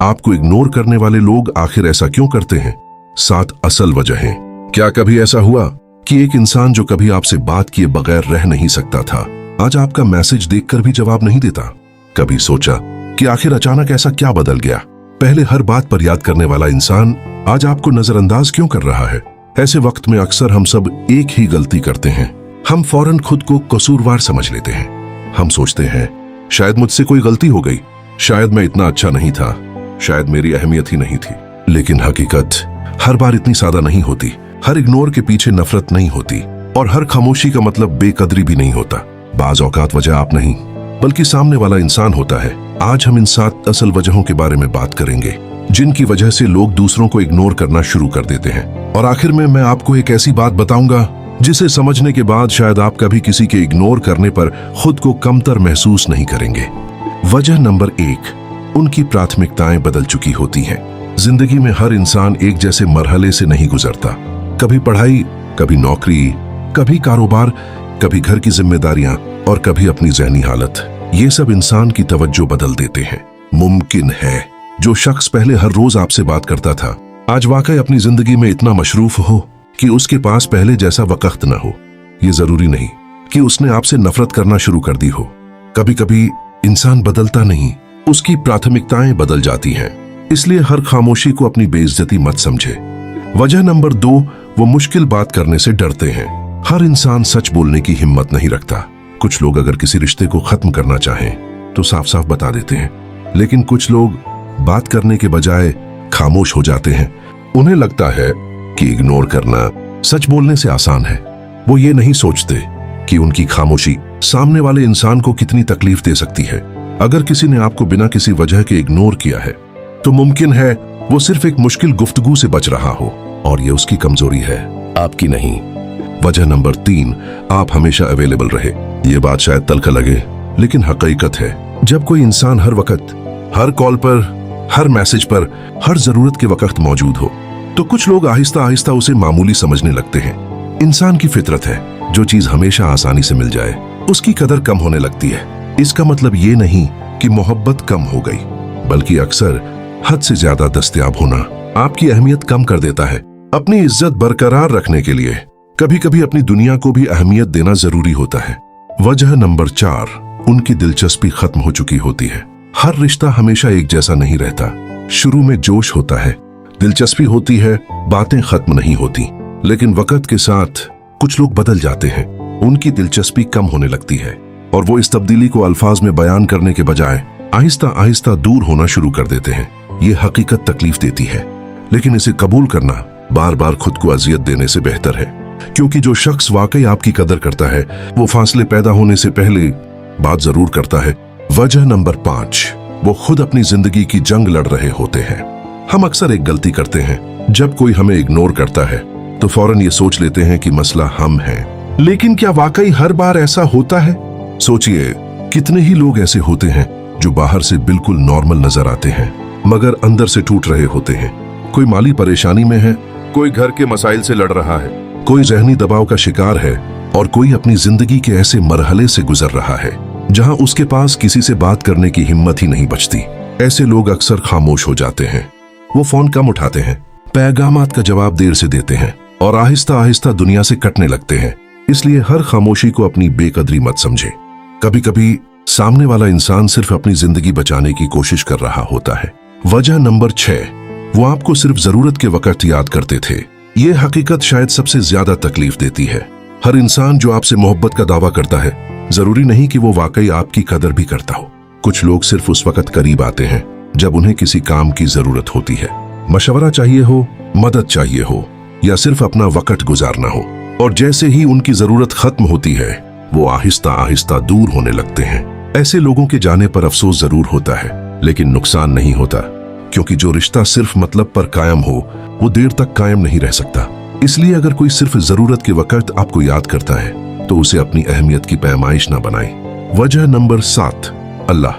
आपको इग्नोर करने वाले लोग आखिर ऐसा क्यों करते हैं? 7 असल वजहें। क्या कभी ऐसा हुआ कि एक इंसान जो कभी आपसे बात किए बगैर रह नहीं सकता था, आज आपका मैसेज देखकर भी जवाब नहीं देता? कभी सोचा कि आखिर अचानक ऐसा क्या बदल गया? पहले हर बात पर याद करने वाला इंसान आज आपको नजरअंदाज क्यों कर रहा है? ऐसे वक्त में अक्सर हम सब एक ही गलती करते हैं। हम फौरन खुद को कसूरवार समझ लेते हैं। हम सोचते हैं शायद मुझसे कोई गलती हो गई, शायद मैं इतना अच्छा नहीं था, शायद मेरी अहमियत ही नहीं थी। लेकिन हकीकत हर बार इतनी सादा नहीं होती। हर इग्नोर के पीछे नफरत नहीं होती और हर खामोशी का मतलब बेकदरी भी नहीं होता। बाज औकात वजह आप नहीं बल्कि सामने वाला इंसान होता है। आज हम इन 7 असल वजहों के बारे में बात करेंगे जिनकी वजह से लोग दूसरों को इग्नोर करना शुरू कर देते हैं। और आखिर में मैं आपको एक ऐसी बात बताऊंगा जिसे समझने के बाद शायद आप कभी किसी के इग्नोर करने पर खुद को कमतर महसूस नहीं करेंगे। वजह नंबर 1, उनकी प्राथमिकताएं बदल चुकी होती हैं। जिंदगी में हर इंसान एक जैसे मरहले से नहीं गुजरता। कभी पढ़ाई, कभी नौकरी, कभी कारोबार, कभी घर की जिम्मेदारियां और कभी अपनी ज़हनी हालत। ये सब इंसान की तवज्जो बदल देते हैं। मुमकिन है जो शख्स पहले हर रोज आपसे बात करता था आज वाकई अपनी जिंदगी में इतना मशरूफ हो कि उसके पास पहले जैसा वक्त न हो। ये जरूरी नहीं कि उसने आपसे नफरत करना शुरू कर दी हो। कभी कभी इंसान बदलता नहीं, उसकी प्राथमिकताएं बदल जाती हैं। इसलिए हर खामोशी को अपनी बेइज्जती मत समझे। वजह नंबर 2, वो मुश्किल बात करने से डरते हैं। हर इंसान सच बोलने की हिम्मत नहीं रखता। कुछ लोग अगर किसी रिश्ते को खत्म करना चाहें तो साफ साफ बता देते हैं, लेकिन कुछ लोग बात करने के बजाय खामोश हो जाते हैं। उन्हें लगता है कि इग्नोर करना सच बोलने से आसान है। वो ये नहीं सोचते कि उनकी खामोशी सामने वाले इंसान को कितनी तकलीफ दे सकती है। अगर किसी ने आपको बिना किसी वजह के इग्नोर किया है तो मुमकिन है वो सिर्फ एक मुश्किल गुफ्तगू से बच रहा हो और ये उसकी कमजोरी है, आपकी नहीं। वजह नंबर 3, आप हमेशा अवेलेबल रहे। ये बात शायद तल्ख लगे लेकिन हकीकत है। जब कोई इंसान हर वक्त, हर कॉल पर, हर मैसेज पर, हर जरूरत के वक्त मौजूद हो तो कुछ लोग आहिस्ता आहिस्ता उसे मामूली समझने लगते हैं। इंसान की फितरत है, जो चीज हमेशा आसानी से मिल जाए उसकी कदर कम होने लगती है। इसका मतलब ये नहीं कि मोहब्बत कम हो गई, बल्कि अक्सर हद से ज्यादा दस्तयाब होना आपकी अहमियत कम कर देता है। अपनी इज्जत बरकरार रखने के लिए कभी कभी अपनी दुनिया को भी अहमियत देना जरूरी होता है। वजह नंबर 4, उनकी दिलचस्पी खत्म हो चुकी होती है। हर रिश्ता हमेशा एक जैसा नहीं रहता। शुरू में जोश होता है, दिलचस्पी होती है, बातें खत्म नहीं होती, लेकिन वक्त के साथ कुछ लोग बदल जाते हैं। उनकी दिलचस्पी कम होने लगती है और वो इस तब्दीली को अल्फाज में बयान करने के बजाय आहिस्ता आहिस्ता दूर होना शुरू कर देते हैं। ये हकीकत तकलीफ देती है, लेकिन इसे कबूल करना बार बार खुद को अजियत देने से बेहतर है, क्योंकि जो शख्स वाकई आपकी कदर करता है वो फासले पैदा होने से पहले बात जरूर करता है। वजह नंबर 5, वो खुद अपनी जिंदगी की जंग लड़ रहे होते हैं। हम अक्सर एक गलती करते हैं, जब कोई हमें इग्नोर करता है तो फौरन ये सोच लेते हैं कि मसला हम हैं। लेकिन क्या वाकई हर बार ऐसा होता है? सोचिए, कितने ही लोग ऐसे होते हैं जो बाहर से बिल्कुल नॉर्मल नजर आते हैं मगर अंदर से टूट रहे होते हैं। कोई माली परेशानी में है, कोई घर के मसाइल से लड़ रहा है, कोई ज़हनी दबाव का शिकार है और कोई अपनी जिंदगी के ऐसे मरहले से गुजर रहा है जहां उसके पास किसी से बात करने की हिम्मत ही नहीं बचती। ऐसे लोग अक्सर खामोश हो जाते हैं। वो फोन कम उठाते हैं, पैगामात का जवाब देर से देते हैं और आहिस्ता आहिस्ता दुनिया से कटने लगते हैं। इसलिए हर खामोशी को अपनी बेकदरी मत समझे। कभी कभी सामने वाला इंसान सिर्फ अपनी जिंदगी बचाने की कोशिश कर रहा होता है। वजह नंबर 6, वो आपको सिर्फ जरूरत के वक्त याद करते थे। ये हकीकत शायद सबसे ज्यादा तकलीफ देती है। हर इंसान जो आपसे मोहब्बत का दावा करता है जरूरी नहीं कि वो वाकई आपकी कदर भी करता हो। कुछ लोग सिर्फ उस वक्त करीब आते हैं जब उन्हें किसी काम की जरूरत होती है, मशवरा चाहिए हो, मदद चाहिए हो या सिर्फ अपना वक्त गुजारना हो। और जैसे ही उनकी जरूरत खत्म होती है वो आहिस्ता आहिस्ता दूर होने लगते हैं। ऐसे लोगों के जाने पर अफसोस जरूर होता है, लेकिन नुकसान नहीं होता, क्योंकि जो रिश्ता सिर्फ मतलब पर कायम हो वो देर तक कायम नहीं रह सकता। इसलिए अगर कोई सिर्फ जरूरत के वक्त आपको याद करता है तो उसे अपनी अहमियत की पैमाइश ना बनाए। वजह नंबर 7, अल्लाह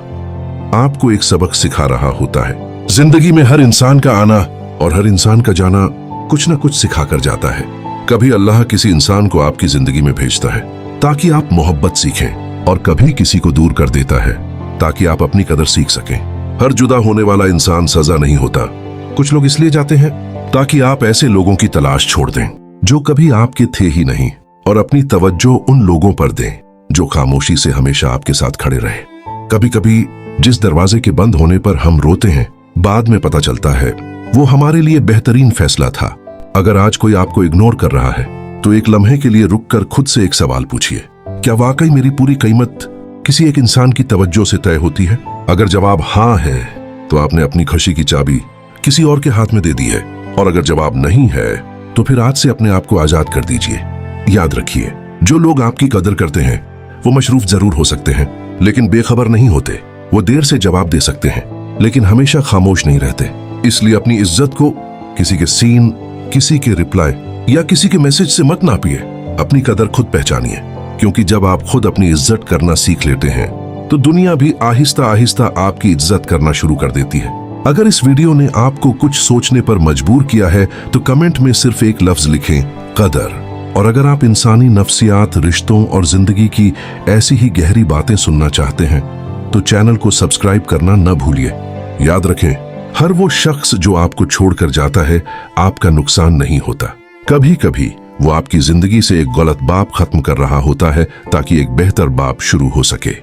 आपको एक सबक सिखा रहा होता है। जिंदगी में हर इंसान का आना और हर इंसान का जाना कुछ ना कुछ सिखा कर जाता है। कभी अल्लाह किसी इंसान को आपकी जिंदगी में भेजता है ताकि आप मोहब्बत सीखें और कभी किसी को दूर कर देता है ताकि आप अपनी कदर सीख सकें। हर जुदा होने वाला इंसान सजा नहीं होता। कुछ लोग इसलिए जाते हैं ताकि आप ऐसे लोगों की तलाश छोड़ दें जो कभी आपके थे ही नहीं, और अपनी तवज्जो उन लोगों पर दें जो खामोशी से हमेशा आपके साथ खड़े रहे। कभी कभी जिस दरवाजे के बंद होने पर हम रोते हैं, बाद में पता चलता है वो हमारे लिए बेहतरीन फैसला था। अगर आज कोई आपको इग्नोर कर रहा है तो एक लम्हे के लिए रुककर खुद से एक सवाल पूछिए, क्या वाकई मेरी पूरी कीमत किसी एक इंसान की तवज्जो से तय होती है? अगर जवाब हाँ है तो आपने अपनी खुशी की चाबी किसी और के हाथ में दे दी है, और अगर जवाब नहीं है तो फिर आज से अपने आप को आजाद कर दीजिए। याद रखिए, जो लोग आपकी कदर करते हैं वो मशरूफ जरूर हो सकते हैं लेकिन बेखबर नहीं होते। वो देर से जवाब दे सकते हैं लेकिन हमेशा खामोश नहीं रहते। इसलिए अपनी इज्जत को किसी के सीन, किसी के रिप्लाई या किसी के मैसेज से मत नापिए। अपनी कदर खुद पहचानिए, क्योंकि जब आप खुद अपनी इज्जत करना सीख लेते हैं तो दुनिया भी आहिस्ता आहिस्ता आपकी इज्जत करना शुरू कर देती है। अगर इस वीडियो ने आपको कुछ सोचने पर मजबूर किया है तो कमेंट में सिर्फ एक लफ्ज लिखें, कदर। और अगर आप इंसानी नफ्सियात, रिश्तों और जिंदगी की ऐसी ही गहरी बातें सुनना चाहते हैं तो चैनल को सब्सक्राइब करना न भूलिए। याद रखें, हर वो शख्स जो आपको छोड़कर जाता है आपका नुकसान नहीं होता। कभी कभी वो आपकी जिंदगी से एक गलत बाप खत्म कर रहा होता है ताकि एक बेहतर बाप शुरू हो सके।